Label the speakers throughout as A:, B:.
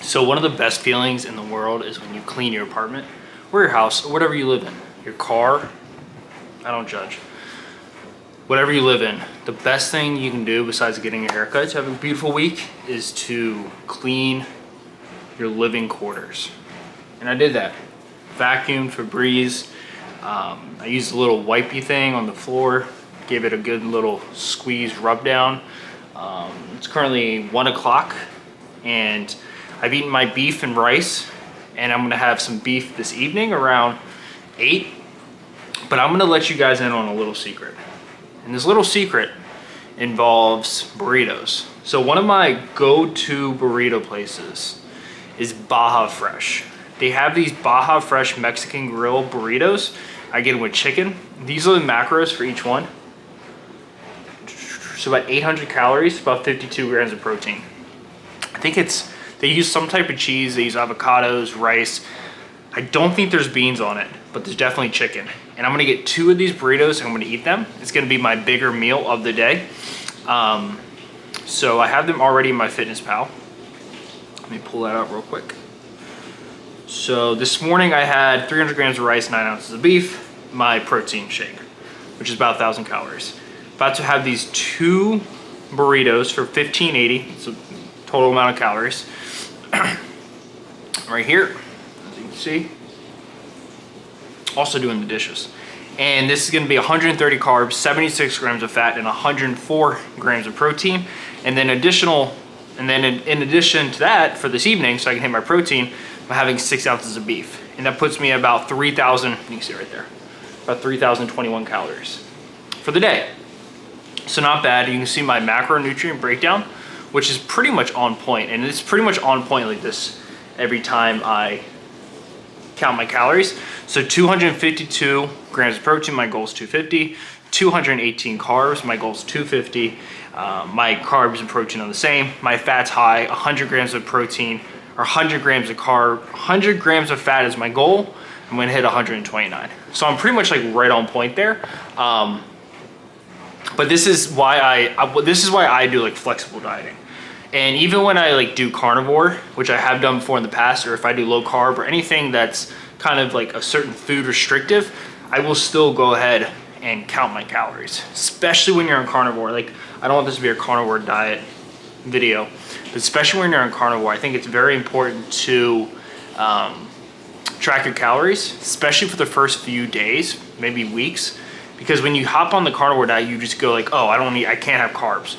A: So one of the best feelings in the world is when you clean your apartment or your house or whatever you live in, your car. I don't judge. Whatever you live in, the best thing you can do besides getting your haircut to have a beautiful week is to clean your living quarters. And I did that. Vacuumed, Febreze. I used a little wipey thing on the floor, gave it a good little squeeze rub down. It's currently 1 o'clock and I've eaten my beef and rice, and I'm gonna have some beef this evening around 8. But I'm gonna let you guys in on a little secret. And this little secret involves burritos. So one of my go-to burrito places is Baja Fresh. They have these Baja Fresh Mexican grill burritos. I get them with chicken. These are the macros for each one. So about 800 calories, about 52 grams of protein. I think they use some type of cheese, they use avocados, rice. I don't think there's beans on it, but there's definitely chicken. And I'm gonna get 2 of these burritos and I'm gonna eat them. It's gonna be my bigger meal of the day. So I have them already in my Fitness Pal. Let me pull that out real quick. So this morning I had 300 grams of rice, 9 ounces of beef, my protein shake, which is about 1,000 calories. About to have these 2 burritos for $15.80. It's a total amount of calories. Right here, as you can see. Also doing the dishes. And this is gonna be 130 carbs, 76 grams of fat, and 104 grams of protein. And then in addition to that, for this evening, so I can hit my protein, I'm having 6 ounces of beef. And that puts me at about 3,000, you can see right there, about 3,021 calories for the day. So not bad. You can see my macronutrient breakdown, which is pretty much on point. And it's pretty much on point like this every time I count my calories. So 252 grams of protein, my goal is 250. 218 carbs, my goal is 250. My carbs and protein are the same. My fat's high, 100 grams of protein, or 100 grams of carb, 100 grams of fat is my goal. I'm gonna hit 129. So I'm pretty much like right on point there. But this is why I do like flexible dieting. And even when I like do carnivore, which I have done before in the past, or if I do low carb or anything that's kind of like a certain food restrictive, I will still go ahead and count my calories, especially when you're on carnivore. Like, I don't want this to be a carnivore diet video, but especially when you're on carnivore, I think it's very important to track your calories, especially for the first few days, maybe weeks, because when you hop on the carnivore diet, you just go like, oh, I can't have carbs.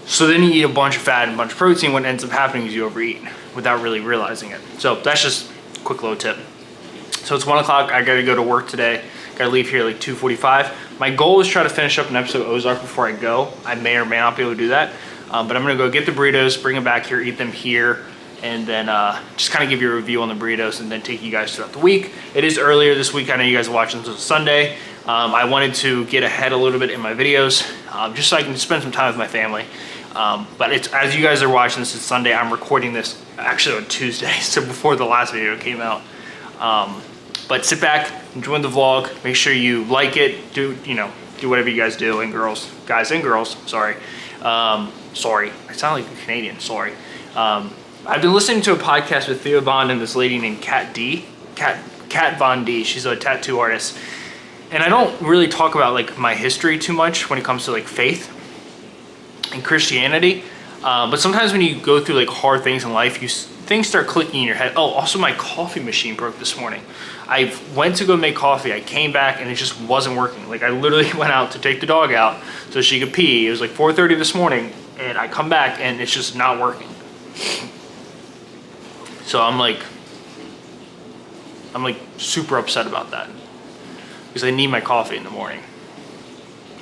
A: So then you eat a bunch of fat and a bunch of protein. What ends up happening is you overeat without really realizing it. So that's just a quick little tip. So it's 1 o'clock, I gotta go to work today. Gotta leave here like 2:45. My goal is try to finish up an episode of Ozark before I go. I may or may not be able to do that. But I'm gonna go get the burritos, bring them back here, eat them here, and then just kind of give you a review on the burritos and then take you guys throughout the week. It is earlier this week. I know you guys are watching this on Sunday. I wanted to get ahead a little bit in my videos, just so I can spend some time with my family. But it's, as you guys are watching this, it's Sunday. I'm recording this actually on Tuesday, so before the last video came out. But sit back, enjoy the vlog. Make sure you like it. Do whatever you guys do, and girls, guys and girls. Sorry, sorry. I sound like a Canadian. Sorry. I've been listening to a podcast with Theo Bond and this lady named Kat Von D. She's a tattoo artist, and I don't really talk about like my history too much when it comes to like faith and Christianity. But sometimes when you go through like hard things in life, things start clicking in your head. Oh, also my coffee machine broke this morning. I went to go make coffee. I came back and it just wasn't working. Like I literally went out to take the dog out so she could pee. It was like 4:30 this morning and I come back and it's just not working. So I'm like super upset about that because I need my coffee in the morning.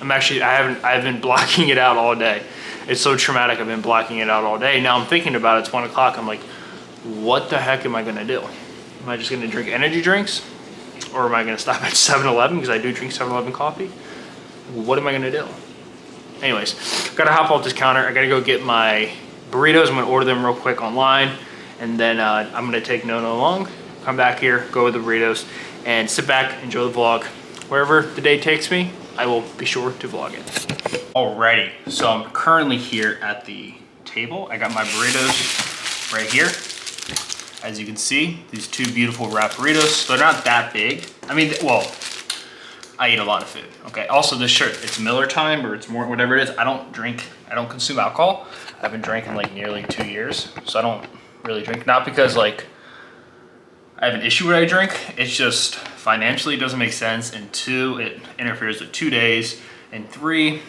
A: I've been blocking it out all day. It's so traumatic. I've been blocking it out all day. Now I'm thinking about it. It's 1 o'clock. I'm like, what the heck am I gonna do? Am I just gonna drink energy drinks? Or am I gonna stop at 7-Eleven because I do drink 7-Eleven coffee? What am I gonna do? Anyways, gotta hop off this counter. I gotta go get my burritos. I'm gonna order them real quick online. And then I'm gonna take Nono along, come back here, go with the burritos, and sit back, enjoy the vlog. Wherever the day takes me, I will be sure to vlog it. Alrighty, so I'm currently here at the table. I got my burritos right here. As you can see, these two beautiful wrap burritos. They're not that big. I mean, well, I eat a lot of food, okay? Also this shirt, it's Miller time or it's more, whatever it is. I don't consume alcohol. I've been drinking like nearly 2 years, so I don't really drink. Not because like I have an issue with what I drink, it's just financially it doesn't make sense, and 2, it interferes with 2 days, and 3,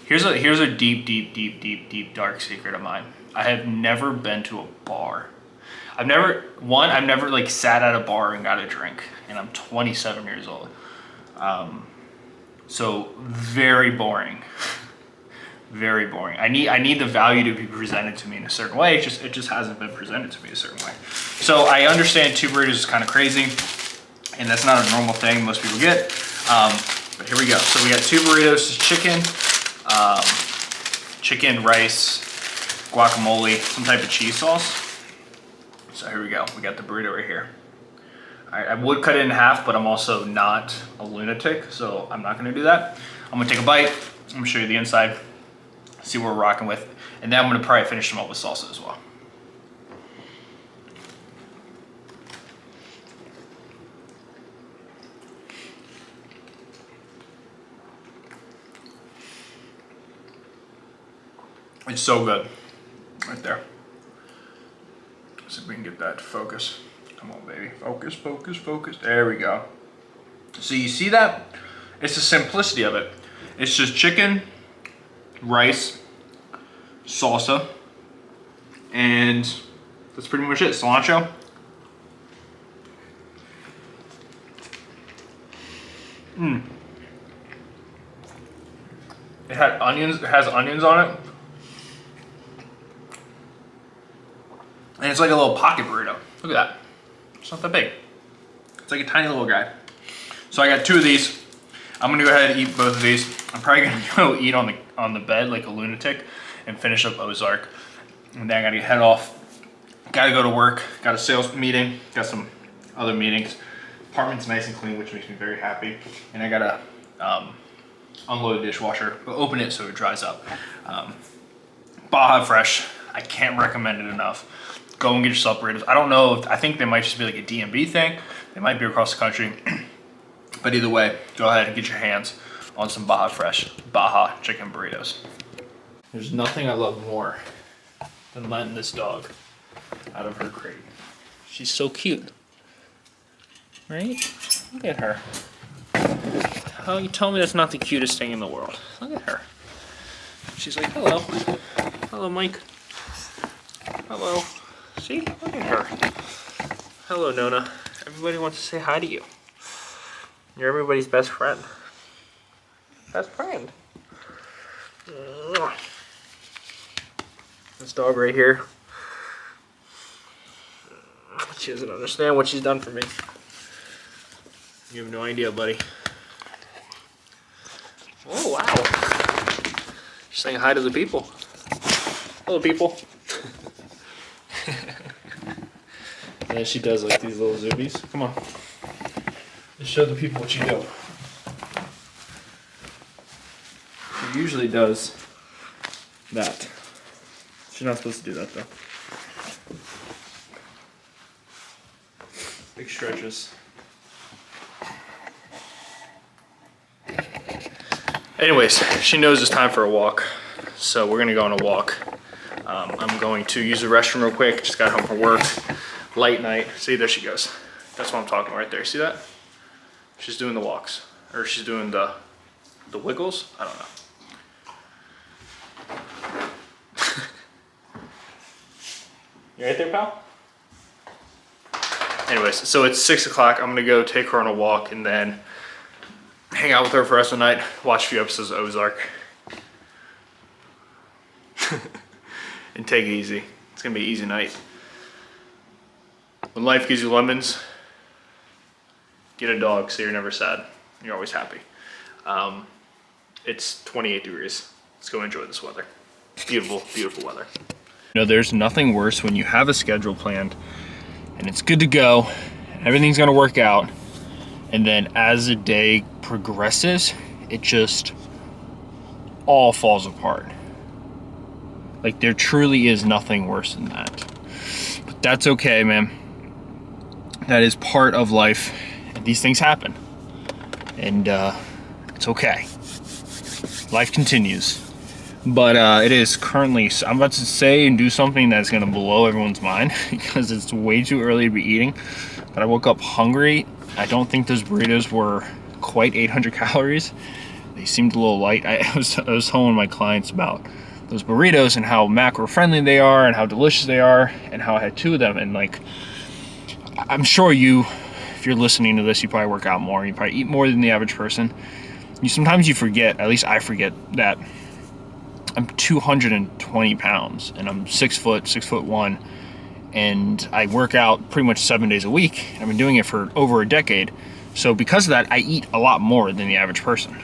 A: here's a deep dark secret of mine. I have never been to a bar. I've never like sat at a bar and got a drink, and I'm 27 years old. So very boring. Very boring. I need the value to be presented to me in a certain way. It just hasn't been presented to me a certain way. So I understand 2 burritos is kind of crazy, and that's not a normal thing most people get. But here we go. So we got 2 burritos, chicken, rice, guacamole, some type of cheese sauce. So here we go. We got the burrito right here. All right, I would cut it in half, but I'm also not a lunatic, so I'm not gonna do that. I'm gonna take a bite. I'm gonna show you the inside, see what we're rocking with, and then I'm gonna probably finish them up with salsa as well. It's so good, right there. Let's see if we can get that to focus. Come on, baby, focus, focus, focus. There we go. So you see that? It's the simplicity of it. It's just chicken, rice, salsa, and that's pretty much it. Cilantro. It had onions. It has onions on it. And it's like a little pocket burrito. Look at that. It's not that big. It's like a tiny little guy. So I got 2 of these. I'm gonna go ahead and eat both of these. I'm probably gonna go eat on the bed like a lunatic and finish up Ozark. And then I gotta head off. Gotta go to work. Got a sales meeting. Got some other meetings. Apartment's nice and clean, which makes me very happy. And I gotta unload the dishwasher, open it so it dries up. Baja Fresh. I can't recommend it enough. Go and get yourself burritos. I don't know, I think they might just be like a DMV thing. They might be across the country. But either way, go ahead and get your hands on some Baja Fresh, Baja chicken burritos. There's nothing I love more than letting this dog out of her crate. She's so cute, right? Look at her. How you tell me that's not the cutest thing in the world? Look at her. She's like, hello. Hello, Mike. Hello. See? Look at her. Hello, Nona. Everybody wants to say hi to you. You're everybody's best friend. Best friend. This dog right here. She doesn't understand what she's done for me. You have no idea, buddy. Oh, wow. She's saying hi to the people. Hello, people. And then she does like these little zoomies. Come on. Just show the people what you do. She usually does that. She's not supposed to do that though. Big stretches. Anyways, she knows it's time for a walk. So we're gonna go on a walk. I'm going to use the restroom real quick. Just got home from work. Light night. See, there she goes. That's what I'm talking about right there. See that? She's doing the walks. Or she's doing the wiggles. I don't know. You right there, pal? Anyways, so it's 6 o'clock. I'm gonna go take her on a walk and then hang out with her for the rest of the night. Watch a few episodes of Ozark. And take it easy. It's gonna be an easy night. When life gives you lemons, get a dog so you're never sad. You're always happy. It's 28 degrees. Let's go enjoy this weather. Beautiful, beautiful weather. You know, there's nothing worse when you have a schedule planned and it's good to go, everything's gonna work out, and then as the day progresses, it just all falls apart. Like, there truly is nothing worse than that. But that's okay, man. That is part of life. And these things happen. And it's okay. Life continues. But it is currently, I'm about to say and do something that's going to blow everyone's mind because it's way too early to be eating. But I woke up hungry. I don't think those burritos were quite 800 calories. They seemed a little light. I was telling my clients about those burritos and how macro friendly they are and how delicious they are and how I had 2 of them. And like, I'm sure if you're listening to this, you probably work out more. You probably eat more than the average person. Sometimes you forget, at least I forget, that I'm 220 pounds and I'm 6'1", and I work out pretty much 7 days a week. I've been doing it for over a decade. So because of that, I eat a lot more than the average person.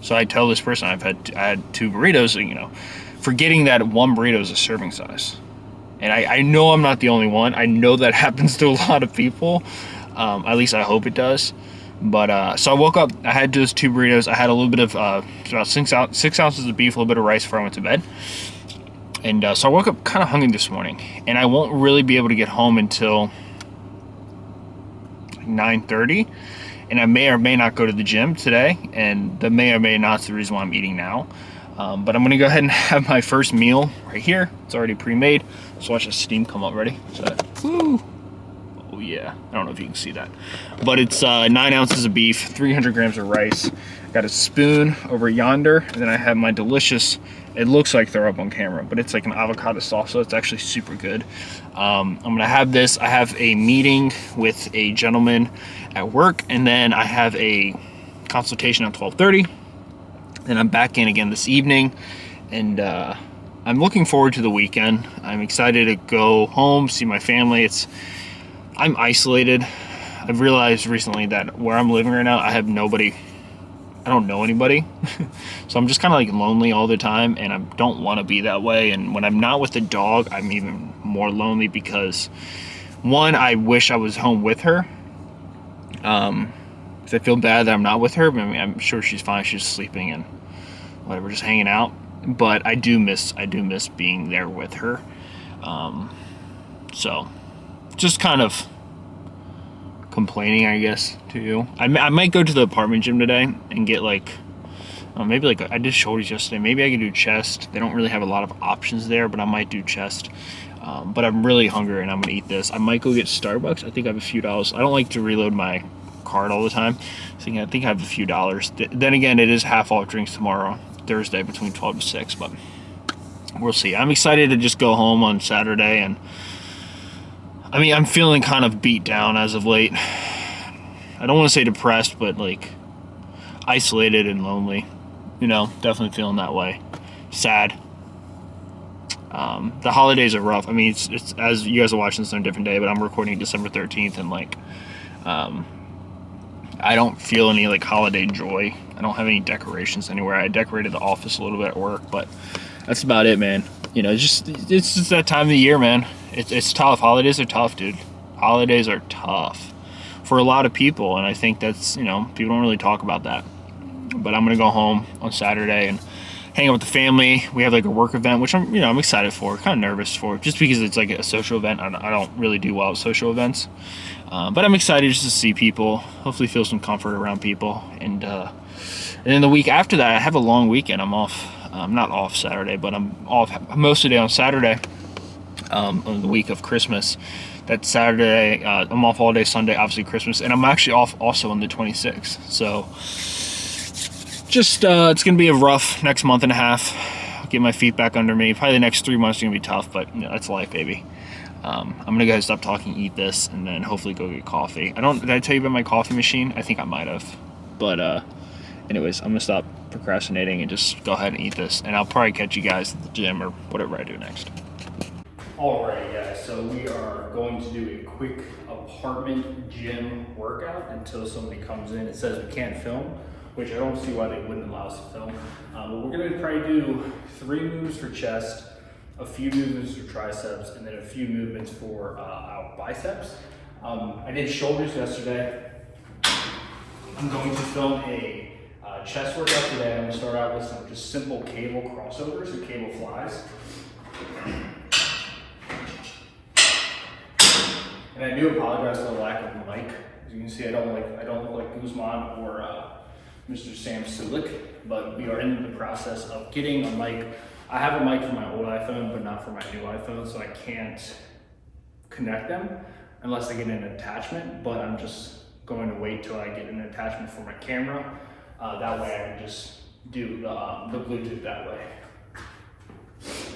A: So I tell this person I had 2 burritos, forgetting that 1 burrito is a serving size. And I know I'm not the only one. I know that happens to a lot of people. At least I hope it does. But so I woke up, I had those 2 burritos. I had a little bit of about 6 ounces of beef, a little bit of rice before I went to bed. And so I woke up kind of hungry this morning, and I won't really be able to get home until 9:30. And I may or may not go to the gym today, and the may or may not is the reason why I'm eating now. But I'm gonna go ahead and have my first meal right here. It's already pre-made. So watch the steam come up. Ready? So, woo! Oh yeah, I don't know if you can see that, but it's 9 ounces of beef, 300 grams of rice. Got a spoon over yonder, and then I have my delicious, it looks like they're up on camera, but it's like an avocado sauce, so it's actually super good. I'm gonna have this. I have a meeting with a gentleman at work, and then I have a consultation at 12:30. Then I'm back in again this evening, and I'm looking forward to the weekend. I'm excited to go home, see my family. I'm isolated. I've realized recently that where I'm living right now, I have nobody. I don't know anybody. So I'm just kind of like lonely all the time, and I don't want to be that way. And when I'm not with the dog, I'm even more lonely because, one, I wish I was home with her. Because I feel bad that I'm not with her. I mean, I'm sure she's fine. She's sleeping and whatever, just hanging out. But I do miss being there with her. So just kind of complaining, I guess, to you. I might go to the apartment gym today and get maybe I did shoulders yesterday. Maybe I could do chest. They don't really have a lot of options there, but I might do chest. But I'm really hungry and I'm gonna eat this. I might go get Starbucks. I think I have a few dollars. I don't like to reload my card all the time. So I think I have a few dollars. Then again, it is half off drinks tomorrow, Thursday, between 12 to 6, but we'll see. I'm excited to just go home on Saturday, and I mean, I'm feeling kind of beat down as of late. I don't want to say depressed, but like isolated and lonely. Definitely feeling that way. Sad. The holidays are rough. I mean, it's as you guys are watching this on a different day, but I'm recording December 13th, and I don't feel any holiday joy. I don't have any decorations anywhere. I decorated the office a little bit at work, but that's about it, man. It's just that time of the year, man. It's tough. Holidays are tough, dude. Holidays are tough for a lot of people, and I think that's, people don't really talk about that. But I'm gonna go home on Saturday and hang out with the family. We have a work event, which I'm excited for, kind of nervous for, just because it's a social event. I don't really do well at social events, but I'm excited just to see people. Hopefully, feel some comfort around people, and then the week after that, I have a long weekend. I'm off. I'm not off Saturday, but I'm off most of the day on Saturday. On the week of Christmas, that Saturday, I'm off all day Sunday, obviously Christmas, and I'm actually off also on the 26th. So just it's gonna be a rough next month and a half. I'll get my feet back under me. Probably the next 3 months are gonna be tough, but that's life, baby. I'm gonna go ahead and stop talking, eat this, and then hopefully go get coffee. Did I tell you about my coffee machine? I think I might have, but anyways, I'm gonna stop procrastinating and just go ahead and eat this, and I'll probably catch you guys at the gym or whatever I do next. Alright guys, so we are going to do a quick apartment gym workout until somebody comes in. It says we can't film, which I don't see why they wouldn't allow us to film. But we're gonna probably do 3 moves for chest, a few movements for triceps, and then a few movements for our biceps. I did shoulders yesterday. I'm going to film a chest workout today. I'm gonna start out with some just simple cable crossovers or cable flies. And I do apologize for the lack of mic. As you can see, I don't look like Guzman or Mr. Sam Sulik, but we are in the process of getting a mic. I have a mic for my old iPhone, but not for my new iPhone, so I can't connect them unless I get an attachment, but I'm just going to wait till I get an attachment for my camera. That way I can just do the Bluetooth that way.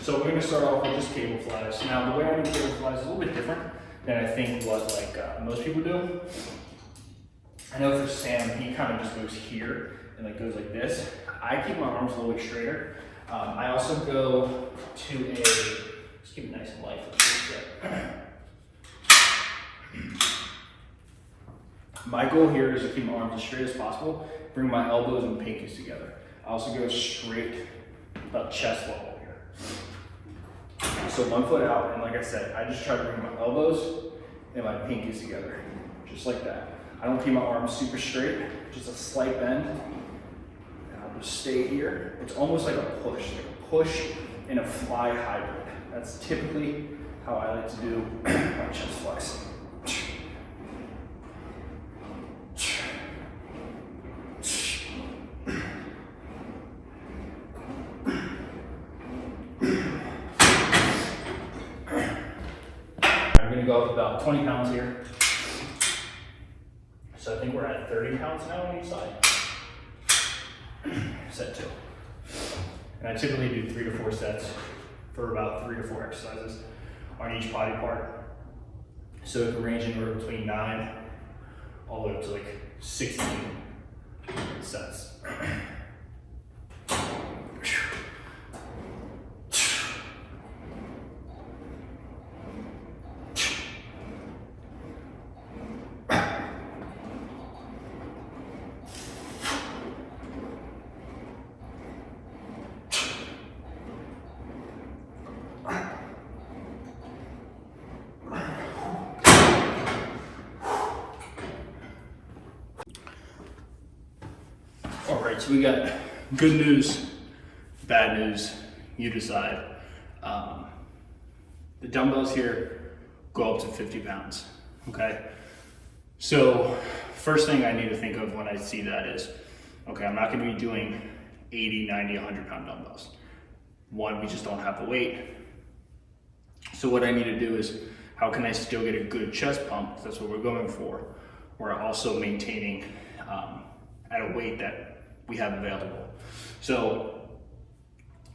A: So we're gonna start off with just cable flies. Now the way I do cable flies is a little bit different than I think what most people do. I know for Sam, he kind of just goes here and like goes like this. I keep my arms a little bit straighter. I also go to just keep it nice and light. My goal here is to keep my arms as straight as possible, bring my elbows and pinkies together. I also go straight about chest level here. So 1 foot out, and like I said, I just try to bring my elbows and my pinkies together, just like that. I don't keep my arms super straight, just a slight bend, and I'll just stay here. It's almost like a push in a fly hybrid. That's typically how I like to do my chest flex. I'm gonna go up about 20 pounds here. So I think we're at 30 pounds now on each side. Set 2. And I typically do 3 to 4 sets for about 3 to 4 exercises on each body part. So it can range anywhere between 9 all the way up to like 16 sets. All right, so we got good news, bad news, you decide. The dumbbells here go up to 50 pounds, okay? So first thing I need to think of when I see that is, okay, I'm not gonna be doing 80, 90, 100 pound dumbbells. One, we just don't have the weight. So what I need to do is, how can I still get a good chest pump? That's what we're going for. We're also maintaining at a weight that we have available. So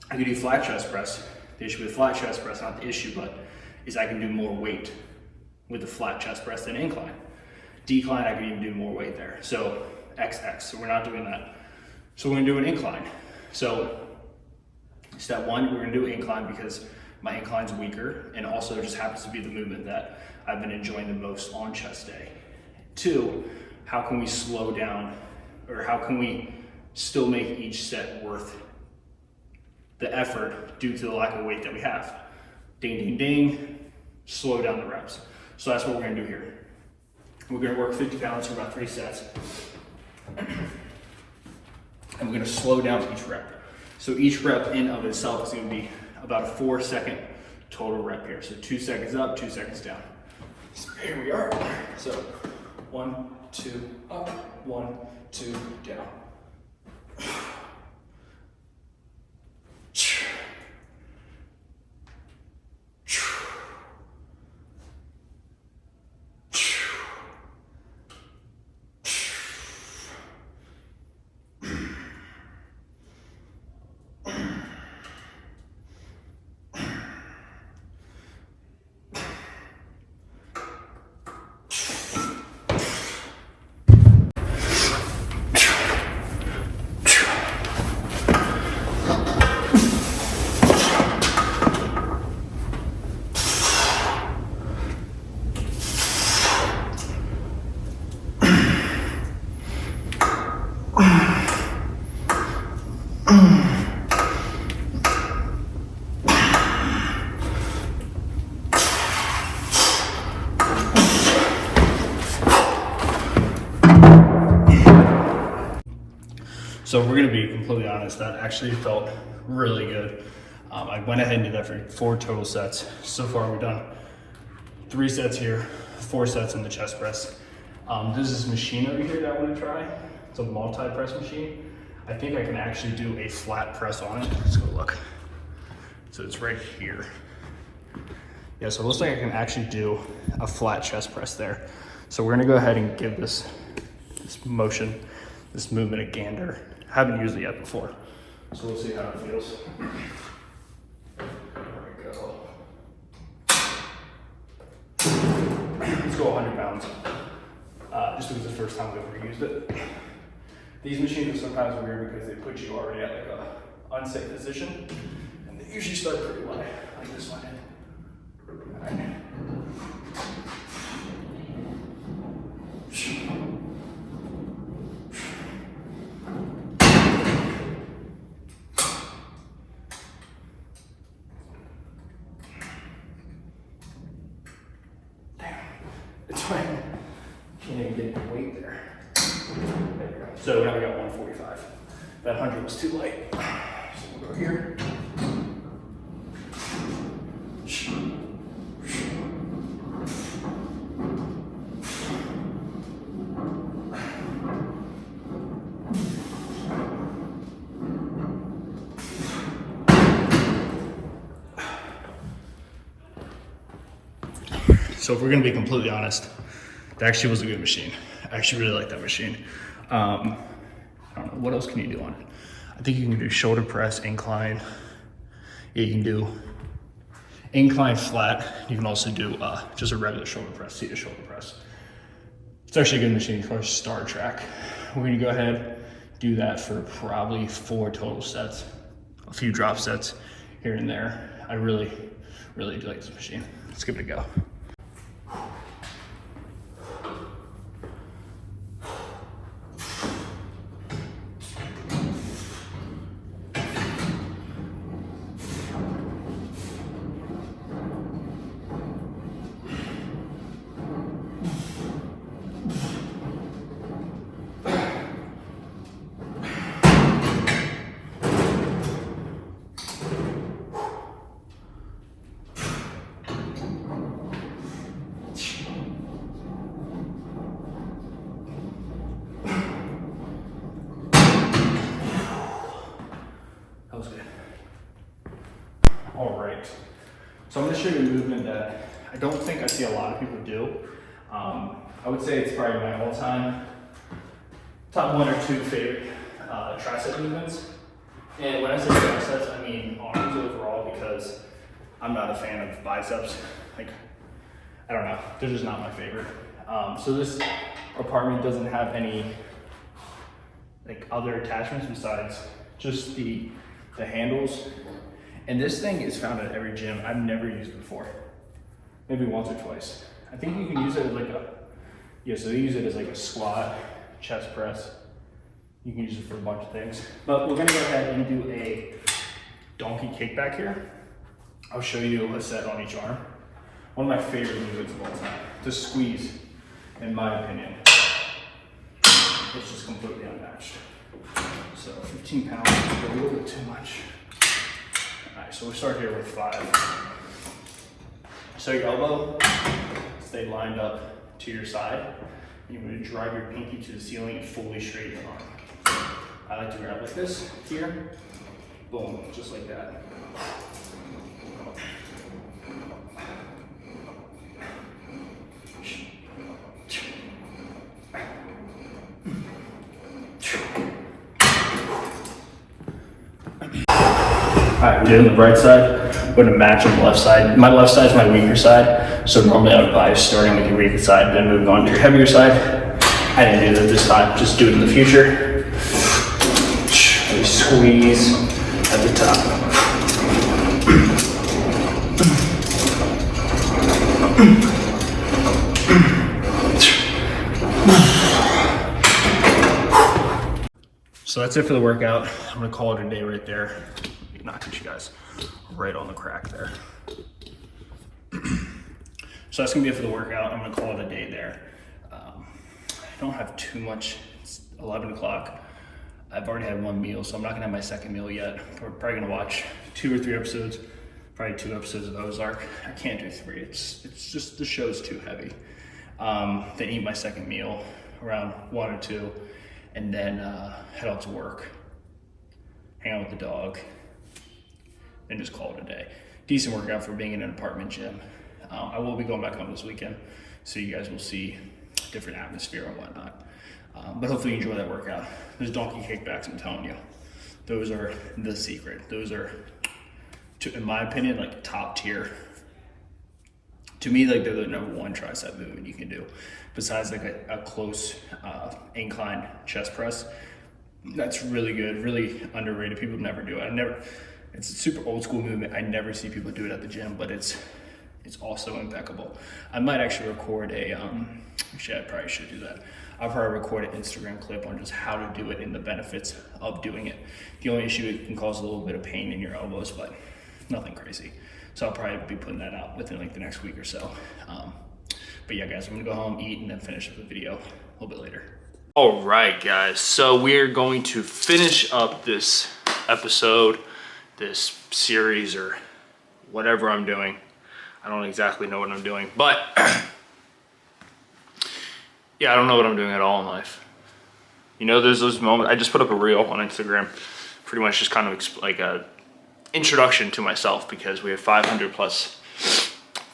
A: I can do flat chest press. The issue with flat chest press, not the issue, but is I can do more weight with the flat chest press than incline. Decline, I can even do more weight there. So XX, so we're not doing that. So we're gonna do an incline. So step 1, we're gonna do incline because my incline's weaker, and also it just happens to be the movement that I've been enjoying the most on chest day. 2, how can we slow down, or how can we still make each set worth the effort due to the lack of weight that we have? Ding, ding, ding, slow down the reps. So that's what we're gonna do here. We're gonna work 50 pounds for about 3 sets. And we're gonna slow down each rep. So each rep in of itself is gonna be about a 4-second total rep here. So 2 seconds up, 2 seconds down. So here we are. So 1, 2, up, 1, 2, down. So we're gonna be completely honest, that actually felt really good. I went ahead and did that for 4 total sets. So far we've done 3 sets here,
B: 4 sets in the chest press. There's this machine over here that I want to try. It's a multi-press machine. I think I can actually do a flat press on it. Let's go look. So it's right here. Yeah, so it looks like I can actually do a flat chest press there. So we're gonna go ahead and give this motion, this movement a gander. I haven't used it yet before. So we'll see how it feels. There we go. Let's go 100 pounds. Just because it's the first time we've ever used it. These machines are sometimes weird because they put you already at like a unsafe position. And they usually start pretty low, like this one did. All right. Damn, it's fine. Can't even get the weight there. There we go. So now we got 145. That 100 was too light. So we'll go here. So if we're gonna be completely honest, that actually was a good machine. I actually really like that machine. I don't know, what else can you do on it? I think you can do shoulder press, incline. Yeah, you can do incline flat. You can also do just a regular shoulder press, seated shoulder press. It's actually a good machine for Star Track. We're gonna go ahead, do that for probably 4 total sets, a few drop sets here and there. I really do like this machine. Let's give it a go. That was good. All right. So I'm going to show you a movement that I don't think I see a lot of people do. I would say it's probably my all-time top 1 or 2 favorite tricep movements. And when I say triceps, I mean arms overall because I'm not a fan of biceps. Like, I don't know, they're just not my favorite. So this apartment doesn't have any like other attachments besides just the handles. And this thing is found at every gym. I've never used it before. Maybe once or twice. I think you can use it as like so they use it as like a squat, chest press. You can use it for a bunch of things. But we're gonna go ahead and do a donkey kickback here. I'll show you a set on each arm. One of my favorite movements of all time. To squeeze, in my opinion. It's just completely unmatched. So 15 pounds is a little bit too much. All right, so we'll start here with 5. So your elbow, stay lined up to your side. You're gonna drive your pinky to the ceiling and fully straighten your arm. I like to grab like this here. Boom, just like that. All right, we're doing the right side. We're gonna match on the left side. My left side is my weaker side, so normally I would advise starting with your weaker side, then moving on to your heavier side. I didn't do that this time, just do it in the future. Really squeeze at the top. So that's it for the workout. I'm gonna call it a day right there. Not get you guys right on the crack there. So that's gonna be it for the workout. I'm gonna call it a day there. I don't have too much. It's 11 o'clock. I've already had 1 meal, so I'm not gonna have my second meal yet. We're probably gonna watch 2 or 3 episodes, probably 2 episodes of Ozark. I can't do 3. It's just the show's too heavy. then eat my second meal around 1 or 2, and then head out to work, hang out with the dog, and just call it a day. Decent workout for being in an apartment gym. I will be going back home this weekend, so you guys will see different atmosphere and whatnot. But hopefully you enjoy that workout. Those donkey kickbacks, I'm telling you, those are the secret. Those are, in my opinion, like top tier. To me, like they're the #1 tricep movement you can do, besides like a close incline chest press. That's really good, really underrated. People never do it. It's a super old school movement. I never see people do it at the gym, but it's also impeccable. I might actually record actually I probably should do that. I'll probably record an Instagram clip on just how to do it and the benefits of doing it. The only issue, it can cause a little bit of pain in your elbows, but nothing crazy. So I'll probably be putting that out within like the next week or so. But yeah, guys, I'm gonna go home, eat, and then finish up the video a little bit later.
A: All right, guys. So we're going to finish up this episode, this series, or whatever I'm doing. I don't exactly know what I'm doing, but yeah, I don't know what I'm doing at all in life. You know, there's those moments. I just put up a reel on Instagram, pretty much just kind of like a introduction to myself, because we have 500 plus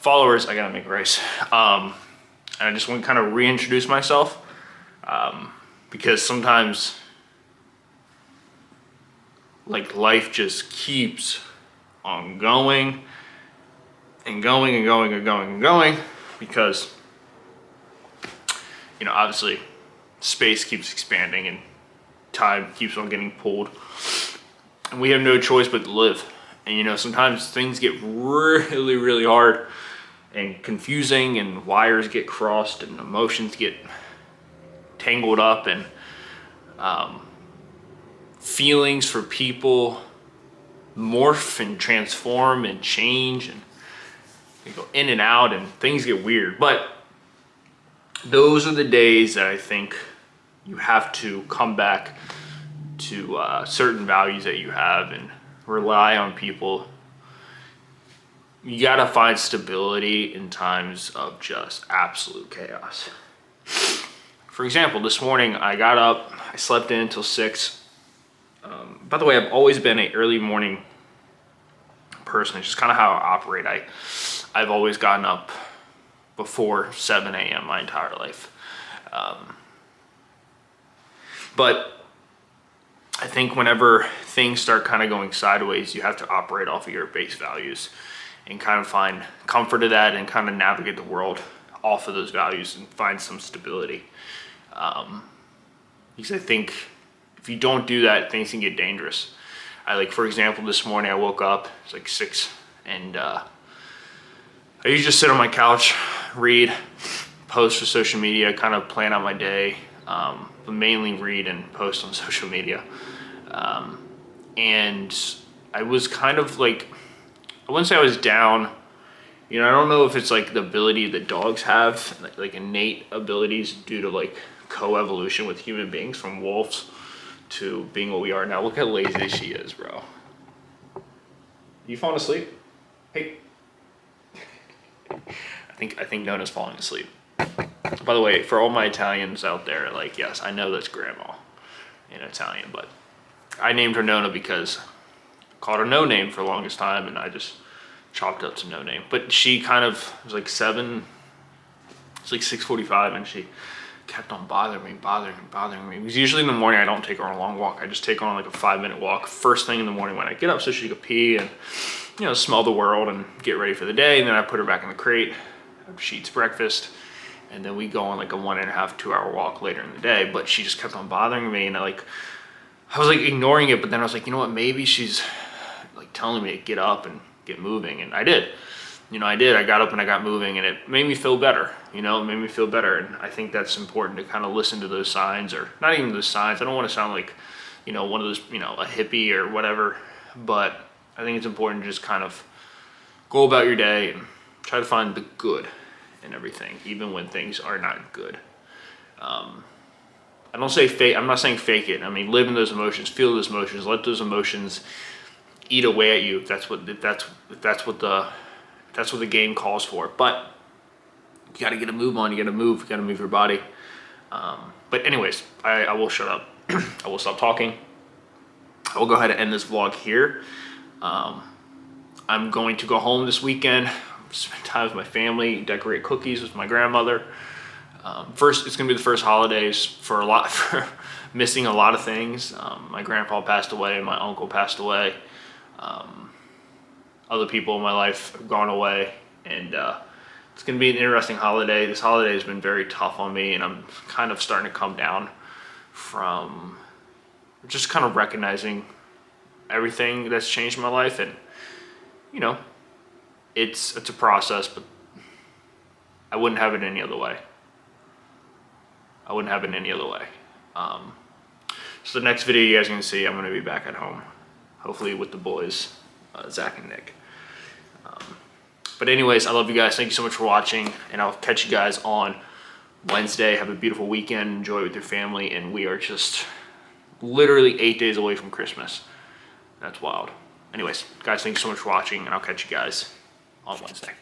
A: followers. I gotta make a race. And I just want to kind of reintroduce myself, because sometimes like life just keeps on going and going and going and going and going, because you know, obviously space keeps expanding and time keeps on getting pulled, and we have no choice but to live. And you know, sometimes things get really, really hard and confusing, and wires get crossed, and emotions get tangled up, and feelings for people morph and transform and change, and they go in and out, and things get weird. But those are the days that I think you have to come back to certain values that you have and rely on people. You gotta find stability in times of just absolute chaos. For example, this morning I got up, I slept in until 6. By the way, I've always been an early morning person. It's just kind of how I operate. I've always gotten up before 7 a.m. my entire life. But I think whenever things start kind of going sideways, you have to operate off of your base values and kind of find comfort in that, and kind of navigate the world off of those values and find some stability. Because I think if you don't do that, things can get dangerous. For example, this morning I woke up, it's like 6, and I usually just sit on my couch, read, post for social media, kind of plan out my day, but mainly read and post on social media. And I was kind of like, I wouldn't say I was down. You know, I don't know if it's like the ability that dogs have, like innate abilities due to like co-evolution with human beings, from wolves to being what we are now. Look how lazy she is, bro. You falling asleep? Hey. I think Nona's falling asleep. By the way, for all my Italians out there, like, yes, I know that's grandma in Italian, but I named her Nona because I called her No Name for the longest time, and I just chopped up to No Name. But she kind of was like 7, it's like 6:45, and she kept on bothering me. Because usually in the morning I don't take her on a long walk. I just take her on like a 5-minute walk first thing in the morning when I get up, so she could pee and, you know, smell the world and get ready for the day. And then I put her back in the crate after she eats breakfast, and then we go on like a 1.5 to 2 hour walk later in the day. But she just kept on bothering me, and I was like ignoring it, but then I was like, you know what, maybe she's like telling me to get up and get moving. And I did. I got up and I got moving, and it made me feel better. And I think that's important, to kind of listen to those signs, or not even those signs. I don't want to sound like, one of those, a hippie or whatever, but I think it's important to just kind of go about your day and try to find the good in everything, even when things are not good. I don't say fake. I'm not saying fake it. I mean, live in those emotions, feel those emotions, let those emotions eat away at you. If that's what the game calls for. But you gotta get a move on, you gotta move your body. But anyways, I will shut up. I will stop talking. I will go ahead and end this vlog here. I'm going to go home this weekend, spend time with my family, decorate cookies with my grandmother. It's gonna be the first holidays for missing a lot of things. My grandpa passed away, my uncle passed away. Other people in my life have gone away, and it's gonna be an interesting holiday. This holiday has been very tough on me, and I'm kind of starting to come down from just kind of recognizing everything that's changed in my life. And you know, it's a process, but I wouldn't have it any other way. So the next video you guys are gonna see, I'm gonna be back at home, hopefully with the boys, Zach and Nick. But anyways, I love you guys. Thank you so much for watching, and I'll catch you guys on Wednesday. Have a beautiful weekend. Enjoy with your family, and we are just literally 8 days away from Christmas. That's wild. Anyways, guys, thank you so much for watching, and I'll catch you guys on Wednesday.